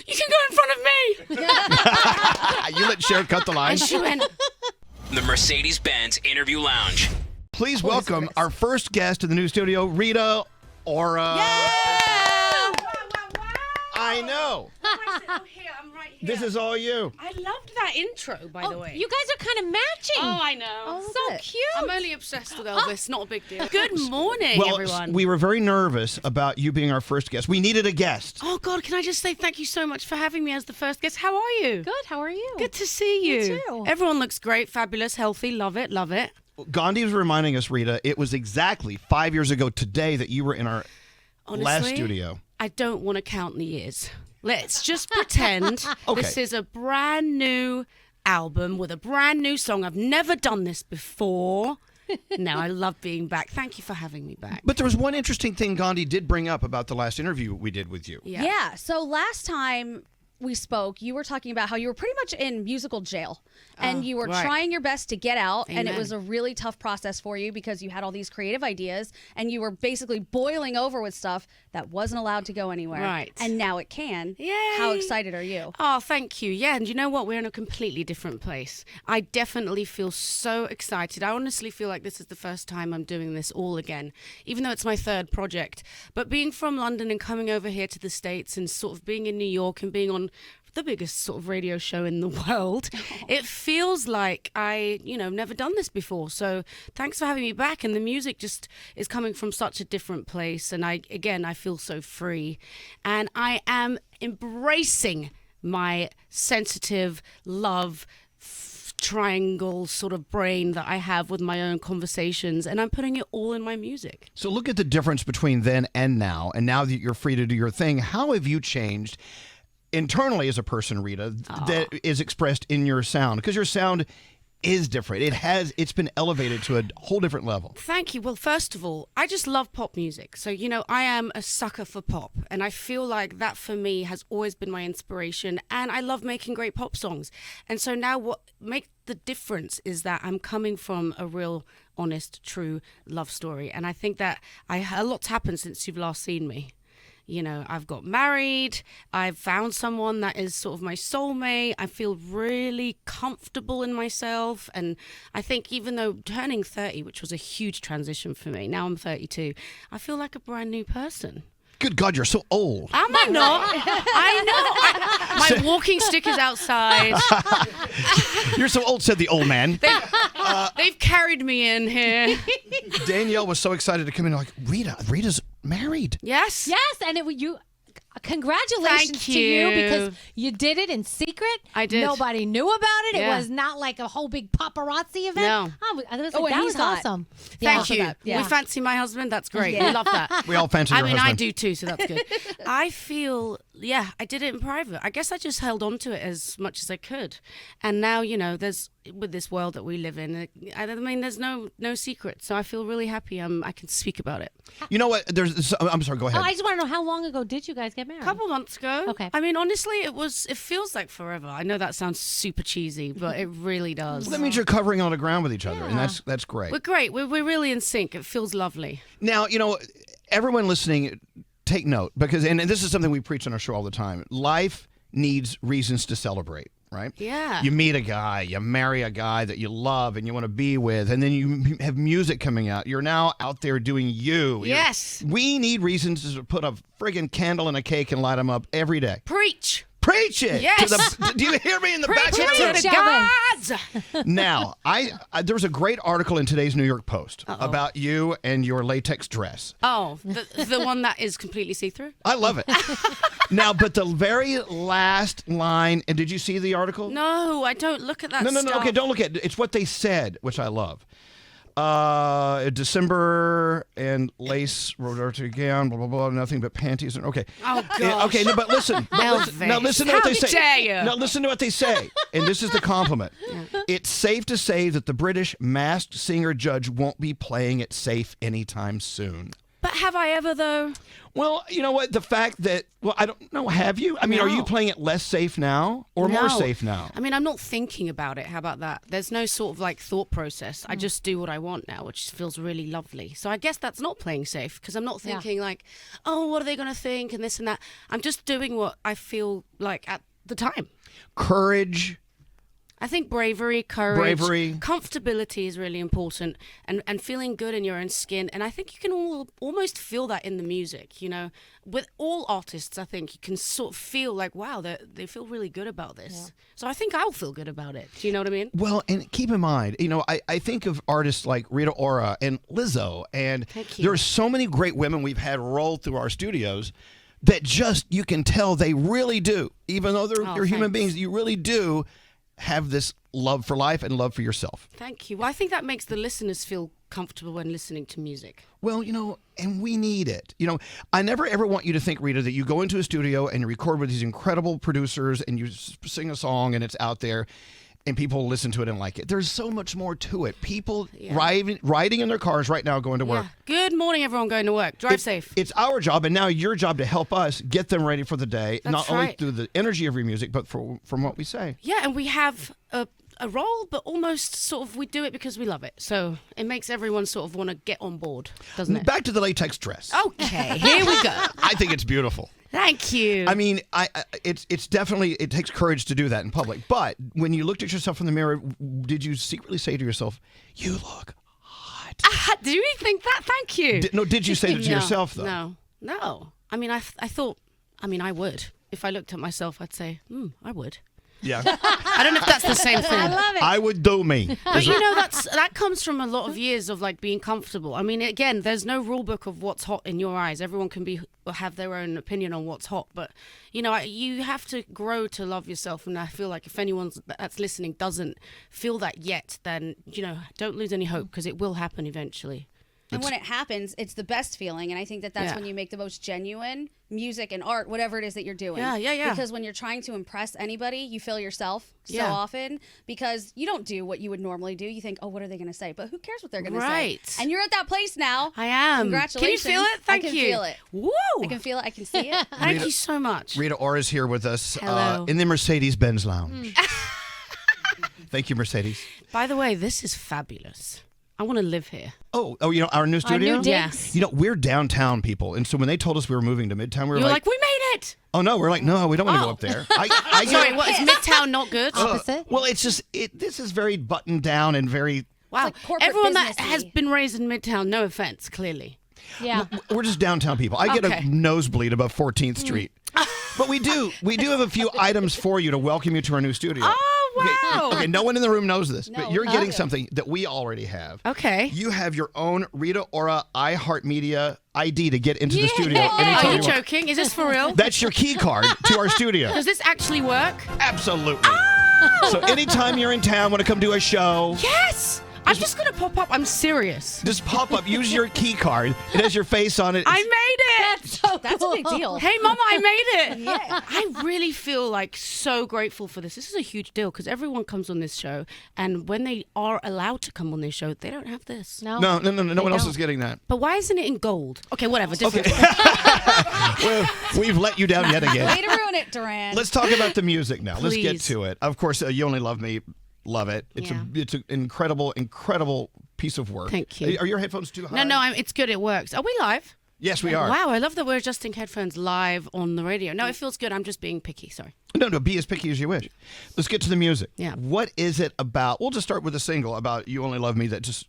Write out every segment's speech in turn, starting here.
you can go in front of me. You let Cher cut the line. And she went, The Mercedes-Benz Interview Lounge. Please welcome our first guest in the new studio, Rita Ora. I know. I'm right here. This is all you. I loved that intro, by the way. You guys are kind of matching. Oh, I know. So cute. I'm only obsessed with Elvis. Not a big deal. Good morning, Well, everyone. we were very nervous about you being our first guest. We needed a guest. Oh, God, can I just say thank you so much for having me as the first guest. How are you? Good. How are you? Good to see you. You too. Everyone looks great, fabulous, healthy. Love it, love it. Gandhi was reminding us, Rita, it was exactly 5 years ago today that you were in our Honestly, last studio. I don't want to count the years. Let's just pretend Okay. this is a brand new album with a brand new song. I've never done this before. No, I love being back. Thank you for having me back. But there was one interesting thing Gandhi did bring up about the last interview we did with you. Yeah. So last time we spoke, you were talking about how you were pretty much in musical jail and you were right. trying your best to get out. And it Amen. was a really tough process for you because you had all these creative ideas and you were basically boiling over with stuff that wasn't allowed to go anywhere. Right. And now it can. Yay. How excited are you? Oh, thank you. Yeah, and you know what? We're in a completely different place. I definitely feel so excited. I honestly feel like this is the first time I'm doing this all again, even though it's my third project. But being from London and coming over here to the States and sort of being in New York and being on the biggest sort of radio show in the world, it feels like I, never done this before. So thanks for having me back. And the music just is coming from such a different place. And I feel so free. And I am embracing my sensitive love triangle sort of brain that I have with my own conversations, and I'm putting it all in my music. So look at the difference between then and now that you're free to do your thing. How have you changed internally as a person, Rita, that is expressed in your sound? Because your sound is different. It's been elevated to a whole different level. Thank you. Well, first of all, I just love pop music. So, I am a sucker for pop, and I feel like that for me has always been my inspiration, and I love making great pop songs. And so now what makes the difference is that I'm coming from a real, honest, true love story. And I think that a lot's happened since you've last seen me. I've got married. I've found someone that is sort of my soulmate. I feel really comfortable in myself. And I think even though turning 30, which was a huge transition for me, now I'm 32, I feel like a brand new person. Good God, you're so old. Am I not? I know. My walking stick is outside. You're so old, said the old man. They've carried me in here. Danielle was so excited to come in. Like, Rita's married. Yes. Yes, and congratulations Thank to you you. because you did it in secret. I did. Nobody knew about it. Yeah. It was not like a whole big paparazzi event. No. That and was he's hot. awesome. Thank Yeah. you. Yeah. We fancy my husband. That's great. Yeah. We love that. We all fancy your I husband. do too, so that's good. I feel, I did it in private. I guess I just held on to it as much as I could. And now, there's, with this world that we live in, there's no secret. So I feel really happy I can speak about it. You know what? I'm sorry, go ahead. I just want to know, how long ago did you guys get married? A couple months ago. Okay. Honestly, it feels like forever. I know that sounds super cheesy, but it really does. Well, that means you're covering all the ground with each other, and that's great. We're great. We're really in sync. It feels lovely. Now, everyone listening, take note, because, and this is something we preach on our show all the time, life needs reasons to celebrate, right? Yeah. You meet a guy, you marry a guy that you love and you want to be with, and then you have music coming out. You're now out there doing you. Yes. We need reasons to put a friggin' candle in a cake and light them up every day. Preach. Preach it. Yes. Do you hear me in the Preach background? it to the gods. Now, there was a great article in today's New York Post about you and your latex dress. Oh, the one that is completely see-through? I love it. Now, but the very last line, and did you see the article? No, I don't look at that No, stuff. okay, don't look at it. It's what they said, which I love. December and lace, Roberto gown, blah, blah, blah, nothing but panties. Okay. Oh, gosh. Yeah, okay, no, but listen. Now listen to what they say. How dare you? Now listen to what they say. And this is the compliment. It's safe to say that the British masked singer judge won't be playing it safe anytime soon. But have I ever, though? Well, you know what? The fact that, well, I don't know, have you? I mean, are you No. playing it less safe now or more No. safe now? I mean, I'm not thinking about it. How about that? There's no sort of like thought process. I just do what I want now, which feels really lovely. So I guess that's not playing safe because I'm not thinking like, oh, what are they going to think and this and that. I'm just doing what I feel like at the time. Courage. I think bravery, courage, Bravery. comfortability is really important, and feeling good in your own skin. And I think you can almost feel that in the music, you know. With all artists, I think you can sort of feel like, wow, they feel really good about this. Yeah. So I think I'll feel good about it. Do you know what I mean? Well, and keep in mind, you know, I think of artists like Rita Ora and Lizzo, and Thank you. there are so many great women we've had roll through our studios that just, you can tell they really do, even though they're human thanks. beings, you really do have this love for life and love for yourself. Thank you. Well, I think that makes the listeners feel comfortable when listening to music. Well, you know, and we need it. You know, I never ever want you to think, Rita, that you go into a studio and you record with these incredible producers and you sing a song and it's out there and people listen to it and like it. There's so much more to it. People riding in their cars right now going to work. Yeah. Good morning, everyone going to work. Drive safe. It's our job, and now your job to help us get them ready for the day, That's not only right. through the energy of your music, but from what we say. Yeah, and we have a role, but almost sort of we do it because we love it. So it makes everyone sort of want to get on board, doesn't it? Back to the latex dress. Okay, here we go. I think it's beautiful. Thank you. I mean, it's definitely, it takes courage to do that in public. But when you looked at yourself in the mirror, did you secretly say to yourself, "You look hot"? Do you think that? Thank you. Did you say that to No, yourself though? No. I mean, I thought. I mean, I would. If I looked at myself, I'd say, I would. Yeah. I don't know if that's the same thing. I love it. I would do me. But you know, that comes from a lot of years of like being comfortable. I mean, again, there's no rule book of what's hot in your eyes. Everyone can have their own opinion on what's hot. But you know, you have to grow to love yourself. And I feel like if anyone that's listening doesn't feel that yet, then you know, don't lose any hope because it will happen eventually. And when it happens, it's the best feeling. And I think that's Yeah. when you make the most genuine music and art, whatever it is that you're doing. Yeah. Because when you're trying to impress anybody, you fail yourself so Yeah. often because you don't do what you would normally do. You think, oh, what are they going to say? But who cares what they're going to say? Right. And you're at that place now. I am. Congratulations. Can you feel it? Thank I can you. feel it. Woo! I can feel it. I can see it. Thank you so much. Rita Ora is here with us Hello. in the Mercedes-Benz Lounge. Thank you, Mercedes. By the way, this is fabulous. I want to live here. Oh, you know, our new studio? new Yes. You know, we're downtown people. And so when they told us we were moving to Midtown, we were You were like, like, we made it. oh, no. We're like, no, we don't want to go Oh. up there. I Sorry, what is Midtown not good? Opposite. Well, it's just, this is very buttoned down and very, Wow. like corporate Everyone that businessy. has been raised in Midtown, no offense, clearly. Yeah. we're just downtown people. I get Okay. a nosebleed above 14th Street. But we do have a few items for you to welcome you to our new studio. Oh, wow. Okay, no one in the room knows this, but No, you're not getting you. something that we already have. Okay. You have your own Rita Ora iHeartRadio ID to get into the studio Are anytime you you want. joking? Is this for real? That's your key card to our studio. Does this actually work? Absolutely. So anytime you're in town, want to come do a show, Yes. I'm just going to pop up. I'm serious. just pop up, use your key card. It has your face on it. I made it. That's a big deal. Hey, Mama, I made it. Yeah. I really feel like so grateful for this. This is a huge deal because everyone comes on this show, and when they are allowed to come on this show, they don't have this. No. No one else don't. is getting that. But why isn't it in gold? Okay, whatever. Different. Well, we've let you down yet again. Way to ruin it, Duran. Let's talk about the music now. Let's get Please. to it. Of course, You Only Love Me, love it. It's Yeah. it's an incredible piece of work. Thank you. Are your headphones too high? No, it's good. It works. Are we live? Yes, we are. Wow, I love that we're adjusting headphones live on the radio. No, it feels good. I'm just being picky. Sorry. No, be as picky as you wish. Let's get to the music. Yeah. What is it about? We'll just start with a single about You Only Love Me that just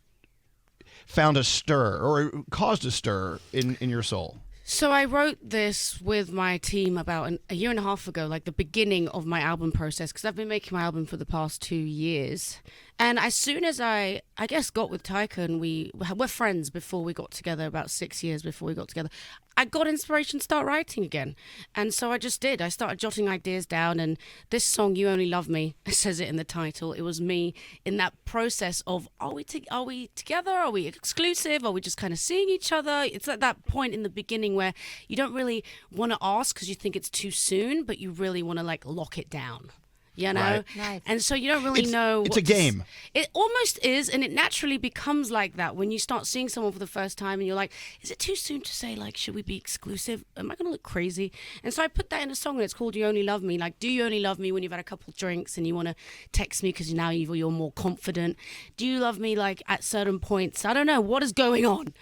found a stir or caused a stir in your soul. So I wrote this with my team about a year and a half ago, like the beginning of my album process, because I've been making my album for the past 2 years. And as soon as I guess, got with Taika, and we're friends before we got together, about 6 years before we got together, I got inspiration to start writing again. And so I just did. I started jotting ideas down, and this song, You Only Love Me, says it in the title. It was me in that process of, are we together? Are we exclusive? Are we just kind of seeing each other? It's at that point in the beginning where you don't really want to ask because you think it's too soon, but you really want to like lock it down. You know, Right. Nice. and so you don't really know. It's a game. It almost is, and it naturally becomes like that when you start seeing someone for the first time, and you're like, "Is it too soon to say like, should we be exclusive? Am I going to look crazy?" And so I put that in a song, and it's called "You Only Love Me." Like, do you only love me when you've had a couple drinks and you want to text me because now you're more confident? Do you love me like at certain points? I don't know what is going on.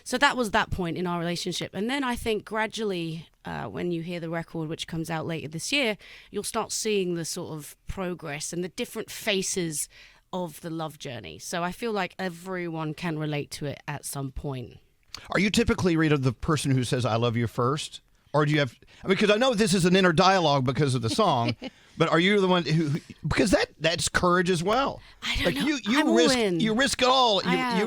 So that was that point in our relationship. And then I think gradually, when you hear the record, which comes out later this year, you'll start seeing the sort of progress and the different faces of the love journey. So I feel like everyone can relate to it at some point. Are you typically, Rita, the person who says "I love you" first? Or do you have, because I know this is an inner dialogue because of the song, but are you the one who, because that's courage as well. I don't like know. you I'm all risk in. you risk it all. I am.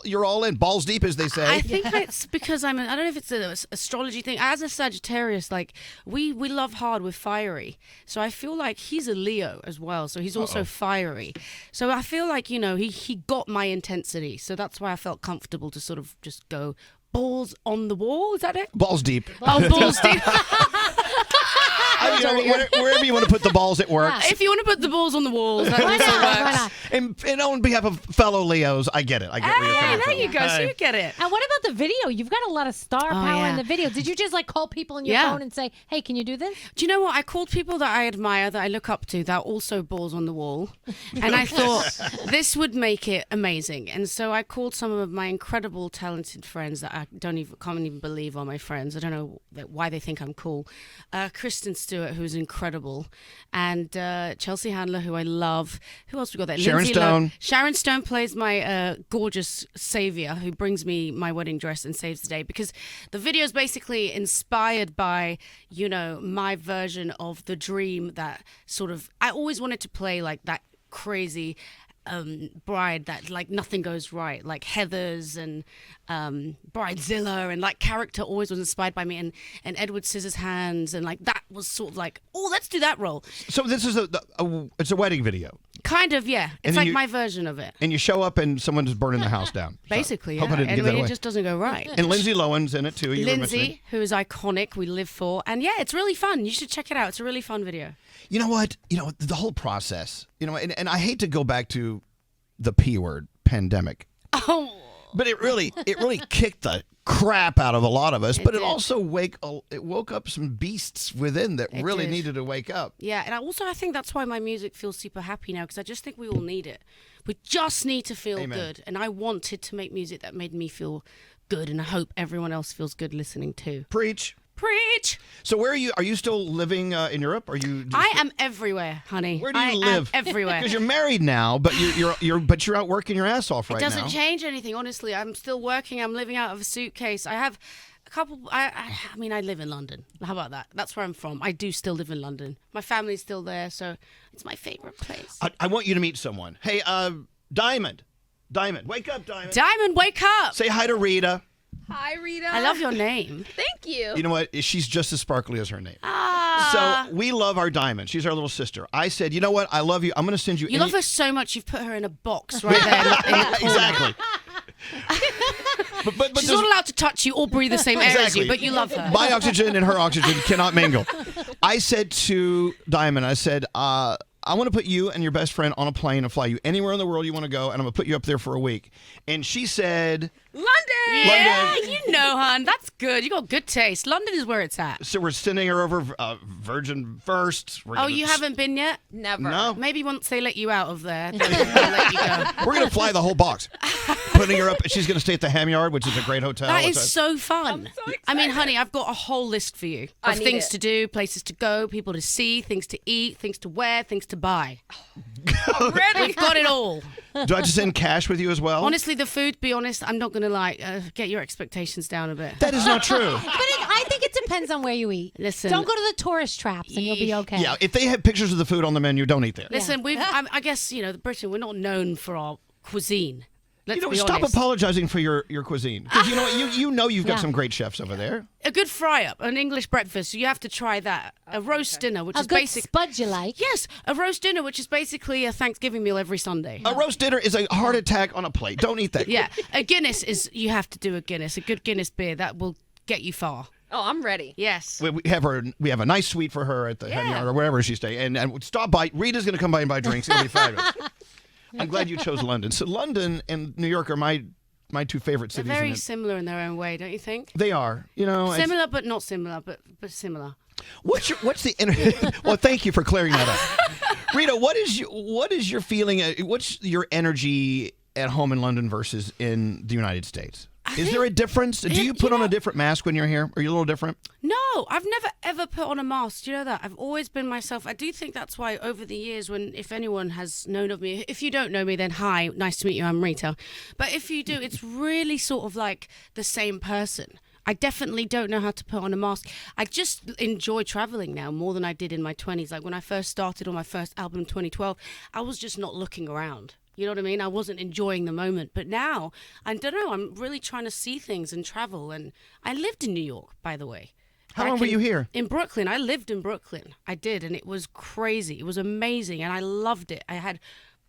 You're all in, balls deep, as they say. I think it's because I don't know if it's an astrology thing. As a Sagittarius, like we love hard, we're fiery. So I feel like he's a Leo as well. So he's also fiery. So I feel like, he got my intensity. So that's why I felt comfortable to sort of just go balls on the wall. Is that it? Balls deep. Oh, balls deep. Wherever you want to put the balls, it works. If you want to put the balls on the walls, that Why also not? Why works. not? And on behalf of fellow Leos, I get it. I get where you're Hey, coming there from. you go. So Hey. you get it. And what about the video? You've got a lot of star power in yeah. the video. Did you just like call people on your Yeah. phone and say, "Hey, can you do this?" Do you know what? I called people that I admire, that I look up to, that are also balls on the wall. And I thought this would make it amazing. And so I called some of my incredible, talented friends that I can't even believe are my friends. I don't know why they think I'm cool. Kristen Stewart, who's incredible. And Chelsea Handler, who I love. Who else we got there? Sharon Lindsay Stone. Sharon Stone plays my gorgeous savior who brings me my wedding dress and saves the day, because the video is basically inspired by, my version of the dream that sort of, I always wanted to play like that crazy bride that like nothing goes right, like Heathers and Bridezilla, and like character always was inspired by me, and Edward Scissorhands, and like that was sort of like, oh, let's do that role. So this is it's a wedding video. Kind of, yeah. It's then like you- my version of it. And you show up and someone's burning the house down. So, Basically, hope I yeah. didn't give that And away. it just doesn't go right. And Lindsay Lohan's in it too. You were mentioning. Lindsay, who is iconic, we live for. And yeah, it's really fun. You should check it out. It's a really fun video. You know what? The whole process. And I hate to go back to the P word, pandemic. Oh, But it really kicked the crap out of a lot of us. But it did. also woke up some beasts within that It really did. needed to wake up. yeah. And I think that's why my music feels super happy now, because I just think we all need it. We just need to feel Amen. good. And I wanted to make music that made me feel good. And I hope everyone else feels good listening too. Preach. Preach! So where are you? Are you still living in Europe? Are you? I am everywhere, honey. Where do you I live? am everywhere. Because you're married now, but you're out working your ass off right It doesn't now. change anything, honestly. I'm still working. I'm living out of a suitcase. I have a couple. I live in London. How about that? That's where I'm from. I do still live in London. My family's still there, so it's my favorite place. I want you to meet someone. Hey, Diamond, wake up, Diamond. Diamond, wake up! Say hi to Rita. Hi, Rita. I love your name. Thank you. You know what? She's just as sparkly as her name. Ah, So we love our Diamond. She's our little sister. I said, you know what? I love you. I'm going to send you. you love her so much. You've put her in a box right there. in the corner. Exactly. but She's there's- not allowed to touch you or breathe the same air as Exactly. you, but you love her. My oxygen and her oxygen cannot mingle. I said to Diamond, I said, I want to put you and your best friend on a plane and fly you anywhere in the world you want to go, and I'm going to put you up there for a week. And she said, London. Yeah, you know, hon. That's good. You got good taste. London is where it's at. so we're sending her over Virgin first. We're Oh, gonna you haven't been yet? Never. No. Maybe once they let you out of there, they'll let you go. We're going to fly the whole box. Putting her up. She's going to stay at the Ham Yard, which is a great hotel. That It's is a- so fun. so I mean, excited. honey, I've got a whole list for you I of need things it. to do, places to go, people to see, things to eat, things to wear, things to buy. We've got it all. Do I just send cash with you as well? Honestly, the food, be honest, I'm not going to get your expectations down a bit. That is not true. I think it depends on where you eat. Listen. Don't go to the tourist traps and you'll be okay. Yeah, if they have pictures of the food on the menu, don't eat there. Listen, I guess, Britain, we're not known for our cuisine. Let's be Stop honest. apologizing for your cuisine. Because you know what? You know you've got Yeah. some great chefs over there. A good fry-up, an English breakfast, you have to try that. A roast dinner, which A is good basic. spud you like. Yes, a roast dinner, which is basically a Thanksgiving meal every Sunday. A roast dinner is a heart attack on a plate. Don't eat that. Yeah, a Guinness is, you have to do a Guinness, a good Guinness beer, that will get you far. Oh, I'm ready. Yes. We have a nice suite for her at the Hen Yard or wherever she's staying. And stop by. Rita's going to come by and buy drinks. It'll be fabulous. I'm glad you chose London. So London and New York are my two favorite They're cities. very similar in their own way, don't you think? They are. Similar but not similar, but similar. What's the well, thank you for clearing that up. Rita, what is your feeling? What's your energy at home in London versus in the United States? Is there a difference? Do you put on a different mask when you're here? Are you a little different? No, I've never ever put on a mask. Do you know that? I've always been myself. I do think that's why over the years, if anyone has known of me, if you don't know me, then hi, nice to meet you, I'm Rita. But if you do, it's really sort of like the same person. I definitely don't know how to put on a mask. I just enjoy traveling now more than I did in my 20s. Like when I first started on my first album in 2012, I was just not looking around. You know what I mean? I wasn't enjoying the moment. But now, I don't know, I'm really trying to see things and travel. And I lived in New York, by the way. How long were you here? In Brooklyn. I lived in Brooklyn. I did. And it was crazy. It was amazing. And I loved it. I had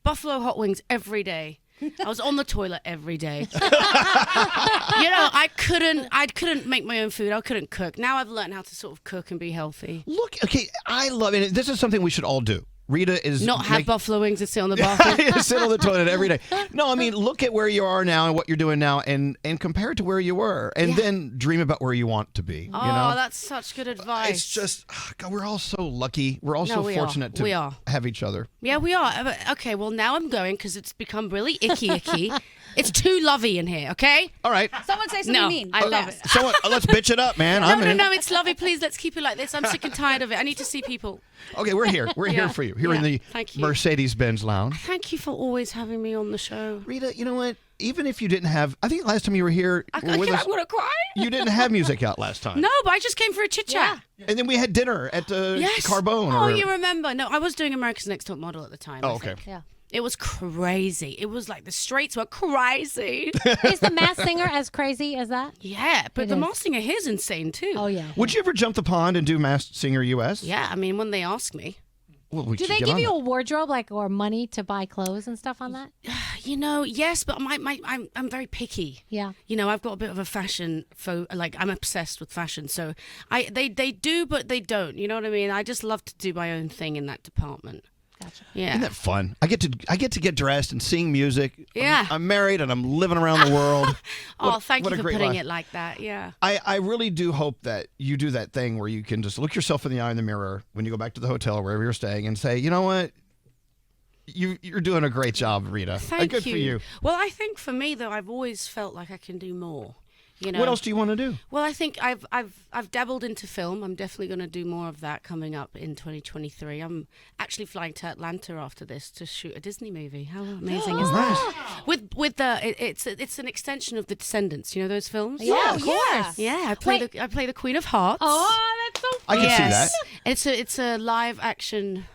buffalo hot wings every day. I was on the toilet every day. I couldn't make my own food. I couldn't cook. Now I've learned how to sort of cook and be healthy. Look, okay, I love it. This is something we should all do. Rita is not have buffalo wings and sit on the bathroom. Sit on the toilet every day. No, I mean, look at where you are now and what you're doing now, and compare it to where you were, and then dream about where you want to be. Oh, that's such good advice. It's just, God, we're all so lucky. We're all so fortunate to have each other. Yeah, we are. Okay, well, now I'm going because it's become really icky. It's too lovey in here, okay? All right. Someone say something mean. I love it. Someone, let's bitch it up, man. No, it's lovely. Please, let's keep it like this. I'm sick and tired of it. I need to see people. Okay, we're here. We're here for you. Here in the Mercedes-Benz Lounge. Thank you for always having me on the show. Rita, you know what? Even if you didn't have, I think last time you were here I'm going to cry. You didn't have music out last time. No, but I just came for a chit-chat. Yeah. And then we had dinner at Carbone. Oh, you remember. No, I was doing America's Next Top Model at the time. Oh, okay. Yeah. It was crazy. It was like the straights were crazy. Is the Masked Singer as crazy as that? Yeah, but the Masked Singer here is insane too. Oh, yeah. Would you ever jump the pond and do Masked Singer US? Yeah, I mean, when they ask me. Well, do they give you a wardrobe or money to buy clothes and stuff on that? Yes, but I'm very picky. Yeah. I've got a bit of a fashion I'm obsessed with fashion. So they do, but they don't. You know what I mean? I just love to do my own thing in that department. Gotcha. Yeah. Isn't that fun? I get to get dressed and sing music. Yeah. I'm married and I'm living around the world. Thank you for putting it like that. Yeah. I really do hope that you do that thing where you can just look yourself in the eye in the mirror when you go back to the hotel or wherever you're staying and say, you know what? You're doing a great job, Rita. Thank you. Good for you. Well, I think for me though, I've always felt like I can do more. What else do you want to do? Well, I think I've dabbled into film. I'm definitely going to do more of that coming up in 2023. I'm actually flying to Atlanta after this to shoot a Disney movie. How amazing is that? With it's an extension of the Descendants. You know those films? Yeah, of course. Yeah, I play the Queen of Hearts. Oh, that's so fun. I can see that. It's a live action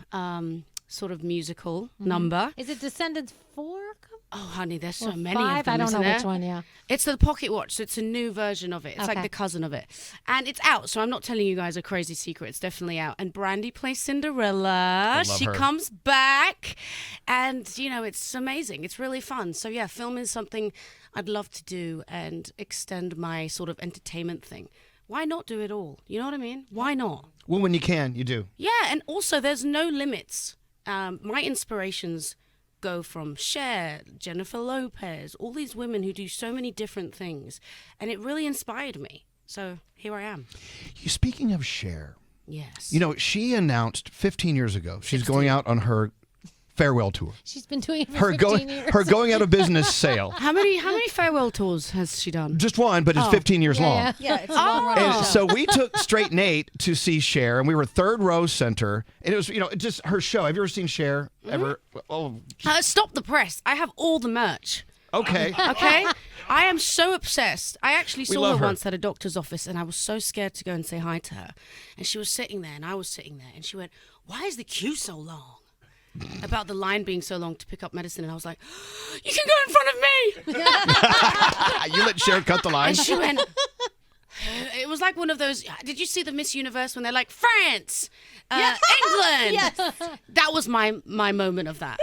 sort of musical number. Is it Descendants 4? Oh, honey, there's so Or many 5? of them, I don't know isn't there? which one, yeah. It's the Pocket Watch, so it's a new version of it. It's like the cousin of it. And it's out, so I'm not telling you guys a crazy secret. It's definitely out. And Brandy plays Cinderella. She comes back. And, it's amazing. It's really fun. So, yeah, film is something I'd love to do and extend my sort of entertainment thing. Why not do it all? You know what I mean? Why not? Well, when you can, you do. Yeah, and also there's no limits. My inspirations go from Cher, Jennifer Lopez, all these women who do so many different things. And it really inspired me. So here I am. Speaking of Cher. Yes. She announced 15 years ago she's going out on her farewell tour. She's been doing it for 15 years. Her going out of business sale. How many farewell tours has she done? Just one, but it's 15 years long. Yeah, it's a long run. And so we took Straight Nate to see Cher, and we were third row center. And it was, just her show. Have you ever seen Cher ever? Oh, stop the press. I have all the merch. Okay. Okay? I am so obsessed. I actually saw love her her. once at a doctor's office, and I was so scared to go and say hi to her. And she was sitting there, and I was sitting there, and she went, "Why is the queue so long?" About the line being so long to pick up medicine, and I was like, "You can go in front of me." You let Cher cut the line? And she went, it was like one of those, did you see the Miss Universe when they're like, France, England? Yes. That was my moment of that.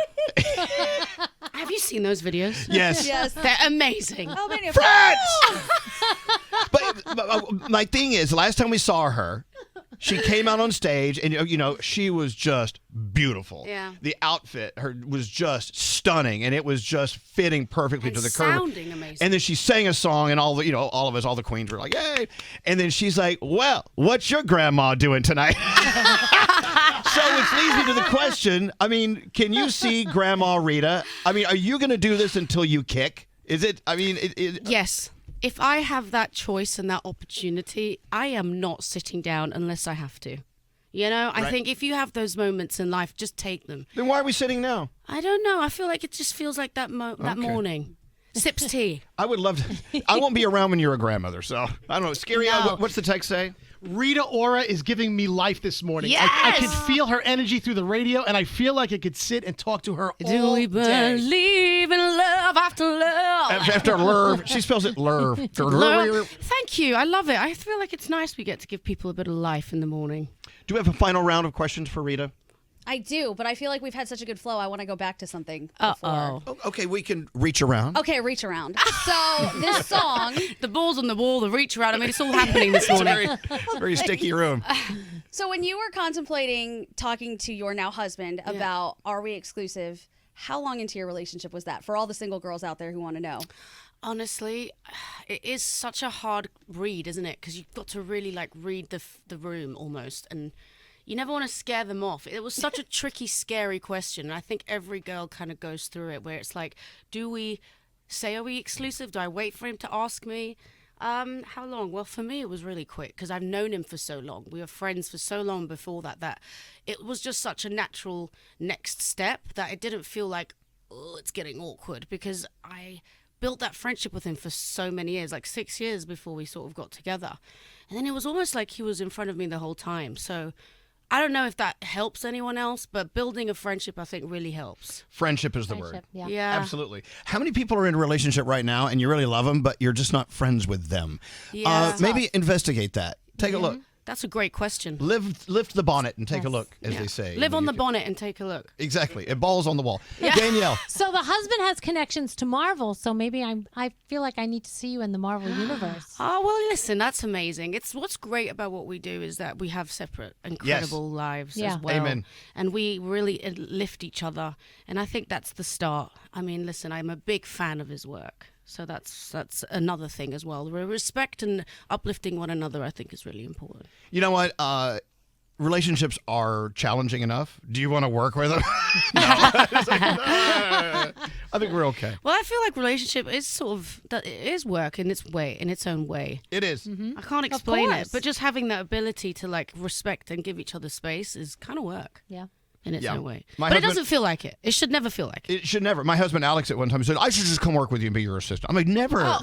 Have you seen those videos? Yes. Yes. They're amazing. Oh, man, France! But my thing is, the last time we saw her, she came out on stage, and she was just beautiful. Yeah. The outfit was just stunning, and it was just fitting perfectly to the curve. Sounding amazing. And then she sang a song, and all the queens were like, "Yay!" And then she's like, "Well, what's your grandma doing tonight?" So which leads me to the question. I mean, can you see Grandma Rita? I mean, are you going to do this until you kick? Is it? I mean, Yes. If I have that choice and that opportunity, I am not sitting down unless I have to. I think if you have those moments in life, just take them. Then why are we sitting now? I don't know. I feel like it just feels like that morning. Sips tea. I would love to. I won't be around when you're a grandmother, so I don't know. Scary. No. What's the text say? Rita Ora is giving me life this morning. Yes! I could feel her energy through the radio, and I feel like I could sit and talk to her Do all we day. believe in love after love? After Lerv. She spells it Lerv. Thank you. I love it. I feel like it's nice we get to give people a bit of life in the morning. Do we have a final round of questions for Rita? I do, but I feel like we've had such a good flow. I want to go back to something Uh-oh. before. Oh, okay, we can reach around. Okay, reach around. So this song. The ball's on the wall, the reach around. I mean, it's all happening this It's a morning. very sticky room. So when you were contemplating talking to your now husband about are we exclusive, how long into your relationship was that? For all the single girls out there who want to know. Honestly, it is such a hard read, isn't it? Because you've got to really read the room almost, and you never want to scare them off. It was such a tricky, scary question. And I think every girl kind of goes through it where it's like, do we say, are we exclusive? Do I wait for him to ask me? How long? Well, for me, it was really quick because I've known him for so long. We were friends for so long before that it was just such a natural next step that it didn't feel like, oh, it's getting awkward, because I built that friendship with him for so many years, like 6 years before we sort of got together. And then it was almost like he was in front of me the whole time. So I don't know if that helps anyone else, but building a friendship, I think, really helps. Friendship is the word. Yeah. Absolutely. How many people are in a relationship right now and you really love them, but you're just not friends with them? Yeah. Maybe investigate that. Take a look. That's a great question. Lift the bonnet and take a look, as they say. Live on the bonnet and take a look. Exactly. It balls on the wall. Danielle. So the husband has connections to Marvel, so maybe I feel like I need to see you in the Marvel universe. Oh, well, listen, that's amazing. It's what's great about what we do is that we have separate, incredible lives as well. Amen. And we really lift each other. And I think that's the start. I mean, listen, I'm a big fan of his work. So that's another thing as well. Respect and uplifting one another, I think, is really important. You know what? Relationships are challenging enough. Do you want to work with them? No. It's like, I think we're okay. Well, I feel like relationship is it is work in its own way. It is. I can't explain it, course. but just having that ability to respect and give each other space is kind of work. Yeah. In its Yeah. own way. My But it husband- doesn't feel like it. It should never feel like it. It should never. My husband Alex at one time said, "I should just come work with you and be your assistant." I'm like, never.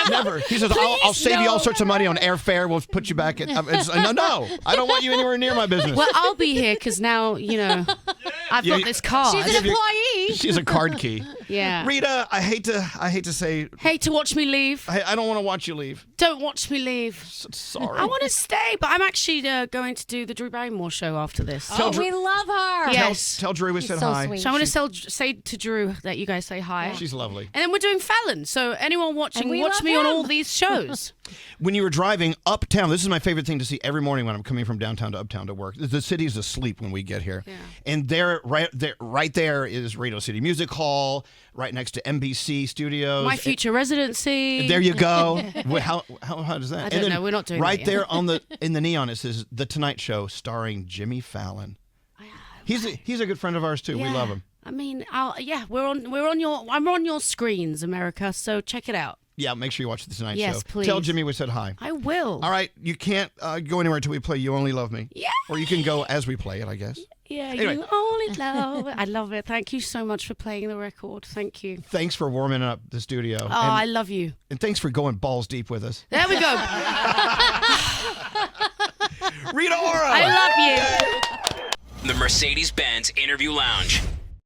Never. He says, I'll save you all sorts of money on airfare. We'll put you back at. No. I don't want you anywhere near my business. Well, I'll be here because now, I've got this card. She's an employee. She's a card key. Yeah. Rita, I hate to say, Hate to watch me leave. I don't want to watch you leave. Don't watch me leave. Sorry. I want to stay, but I'm actually going to do the Drew Barrymore show after this. We love her. Yes. Tell Drew we said so hi. sweet. So I'm going to say to Drew that you guys say hi. She's lovely. And then we're doing Fallon. So anyone watching, And we watch love me on him. all these shows. When you were driving uptown, this is my favorite thing to see every morning when I'm coming from downtown to uptown to work. The city's asleep when we get here. Yeah. And right there is Radio City Music Hall, right next to NBC Studios. My future residency. There you go. How does that? I don't know. We're not doing right that yet. there in the neon. It says The Tonight Show, starring Jimmy Fallon. He's a good friend of ours too. We love him. I mean, I'm on your screens, America. So check it out. Yeah, make sure you watch The Tonight Yes, Show. please. Tell Jimmy we said hi. I will. All right, you can't go anywhere until we play You Only Love Me. Yeah. Or you can go as we play it, I guess. Yeah, Anyway. you only love it. I love it. Thank you so much for playing the record. Thank you. Thanks for warming up the studio. Oh, I love you. and thanks for going balls deep with us. There we go. Rita Ora! I love you. The Mercedes-Benz Interview Lounge.